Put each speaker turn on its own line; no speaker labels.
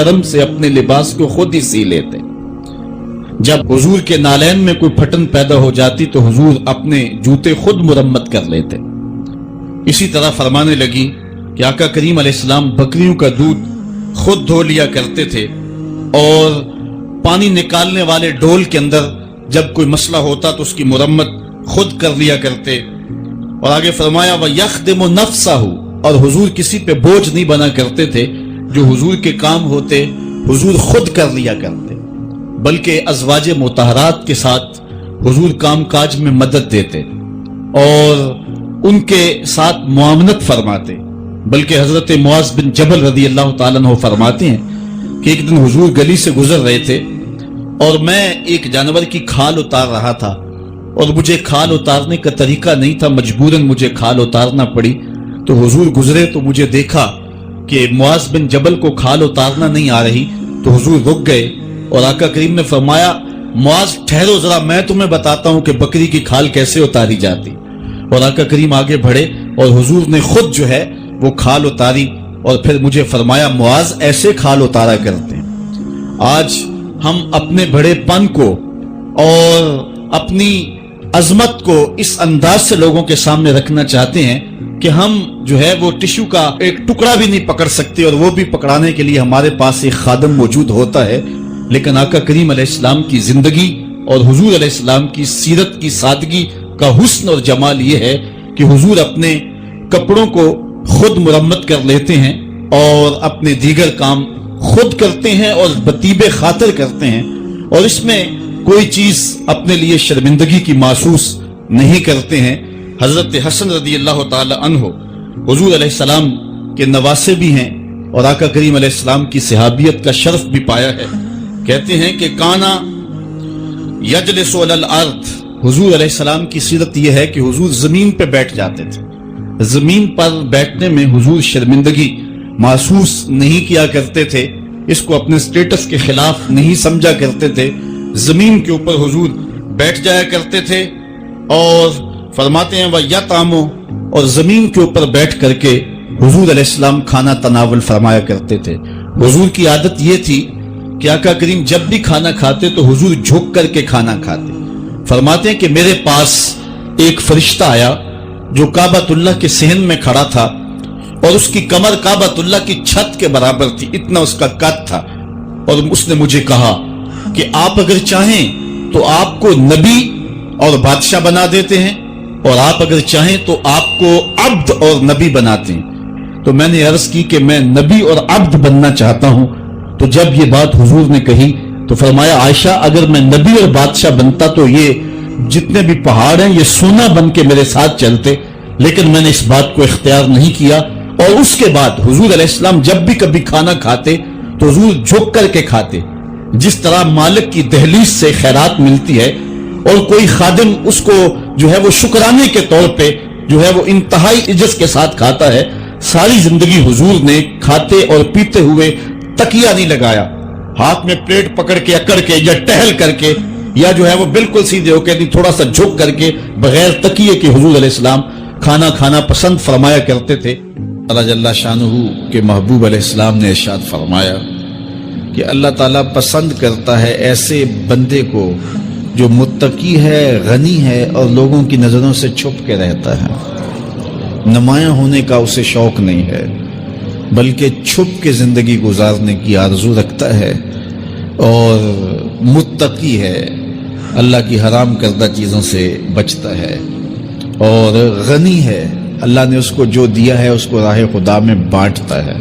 کرم سے اپنے لباس کو خود ہی سی لیتے۔ جب حضور کے نالین میں کوئی پھٹن پیدا ہو جاتی تو حضور اپنے جوتے خود مرمت کر لیتے۔ اسی طرح فرمانے لگی کہ آقا کریم علیہ السلام بکریوں کا دودھ خود دھو لیا کرتے تھے، اور پانی نکالنے والے ڈول کے اندر جب کوئی مسئلہ ہوتا تو اس کی مرمت خود کر لیا کرتے۔ اور آگے فرمایا وَيَخْدِمُ نَفْسَهُ، اور حضور کسی پہ بوجھ نہیں بنا کرتے تھے، جو حضور کے کام ہوتے حضور خود کر لیا کرتے، بلکہ ازواج مطہرات کے ساتھ حضور کام کاج میں مدد دیتے اور ان کے ساتھ معاونت فرماتے۔ بلکہ حضرت معاذ بن جبل رضی اللہ تعالیٰ عنہ فرماتے ہیں کہ ایک دن حضور گلی سے گزر رہے تھے اور میں ایک جانور کی کھال اتار رہا تھا، اور مجھے کھال اتارنے کا طریقہ نہیں تھا، مجبوراً مجھے کھال اتارنا پڑی۔ تو حضور گزرے تو مجھے دیکھا کہ معاذ بن جبل کو کھال اتارنا نہیں آ رہی، تو حضور رک گئے اور آقا کریم نے فرمایا معاذ ٹھہرو ذرا، میں تمہیں بتاتا ہوں کہ بکری کی کھال کیسے اتاری جاتی۔ اور آقا کریم آگے بڑھے اور حضور نے خود جو ہے وہ کھال اتاری، اور پھر مجھے فرمایا معاذ ایسے کھال اتارا کرتے ہیں۔ آج ہم اپنے بڑے پن کو اور اپنی عظمت کو اس انداز سے لوگوں کے سامنے رکھنا چاہتے ہیں کہ ہم جو ہے وہ ٹشو کا ایک ٹکڑا بھی نہیں پکڑ سکتے، اور وہ بھی پکڑانے کے لیے ہمارے پاس ایک خادم موجود ہوتا ہے۔ لیکن آقا کریم علیہ السلام کی زندگی اور حضور علیہ السلام کی سیرت کی سادگی کا حسن اور جمال یہ ہے کہ حضور اپنے کپڑوں کو خود مرمت کر لیتے ہیں اور اپنے دیگر کام خود کرتے ہیں اور بطیب خاطر کرتے ہیں، اور اس میں کوئی چیز اپنے لیے شرمندگی کی محسوس نہیں کرتے ہیں۔ حضرت حسن رضی اللہ تعالی عنہ حضور علیہ السلام کے نواسے بھی ہیں اور آقا کریم علیہ السلام کی صحابیت کا شرف بھی پایا ہے۔ کہتے ہیں کہ کانا یجلس علی الارض، حضور علیہ السلام کی سیرت یہ ہے کہ حضور زمین پہ بیٹھ جاتے تھے۔ زمین پر بیٹھنے میں حضور شرمندگی محسوس نہیں کیا کرتے تھے، اس کو اپنے سٹیٹس کے خلاف نہیں سمجھا کرتے تھے۔ زمین کے اوپر حضور بیٹھ جایا کرتے تھے، اور فرماتے ہیں وَيَطْعَمُ، اور زمین کے اوپر بیٹھ کر کے حضور علیہ السلام کھانا تناول فرمایا کرتے تھے۔ حضور کی عادت یہ تھی کہ آقا کریم جب بھی کھانا کھاتے تو حضور جھک کر کے کھانا کھاتے۔ فرماتے ہیں کہ میرے پاس ایک فرشتہ آیا جو کعبۃ اللہ کے صحن میں کھڑا تھا، اور اس کی کمر کعبۃ اللہ کی چھت کے برابر تھی، اتنا اس کا قد تھا، اور اس نے مجھے کہا کہ آپ اگر چاہیں تو آپ کو نبی اور بادشاہ بنا دیتے ہیں، اور آپ اگر چاہیں تو آپ کو عبد اور نبی بناتے ہیں۔ تو میں نے عرض کی کہ میں نبی اور عبد بننا چاہتا ہوں۔ تو جب یہ بات حضور نے کہی تو فرمایا عائشہ اگر میں نبی اور بادشاہ بنتا تو یہ جتنے بھی پہاڑ ہیں یہ سونا بن کے میرے ساتھ چلتے، لیکن میں نے اس بات کو اختیار نہیں کیا۔ اور اس کے بعد حضور علیہ السلام جب بھی کبھی کھانا کھاتے تو حضور جھک کر کے کھاتے، جس طرح مالک کی دہلیز سے خیرات ملتی ہے اور کوئی خادم اس کو جو ہے وہ شکرانے کے طور پہ جو ہے وہ انتہائی عجز کے ساتھ کھاتا ہے۔ ساری زندگی حضور نے کھاتے اور پیتے ہوئے تکیہ نہیں لگایا، ہاتھ میں پلیٹ پکڑ کے اکڑ کے یا ٹہل کر کے یا جو ہے وہ بالکل سیدھے ہو کے نہیں، تھوڑا سا جھک کر کے بغیر تکیے کے حضور علیہ السلام کھانا کھانا پسند فرمایا کرتے تھے۔ اللہ جل شانہ کے محبوب علیہ السلام نے ارشاد فرمایا کہ اللہ تعالیٰ پسند کرتا ہے ایسے بندے کو جو متقی ہے، غنی ہے اور لوگوں کی نظروں سے چھپ کے رہتا ہے۔ نمایاں ہونے کا اسے شوق نہیں ہے، بلکہ چھپ کے زندگی گزارنے کی آرزو رکھتا ہے، اور متقی ہے، اللہ کی حرام کردہ چیزوں سے بچتا ہے، اور غنی ہے، اللہ نے اس کو جو دیا ہے اس کو راہ خدا میں بانٹتا ہے۔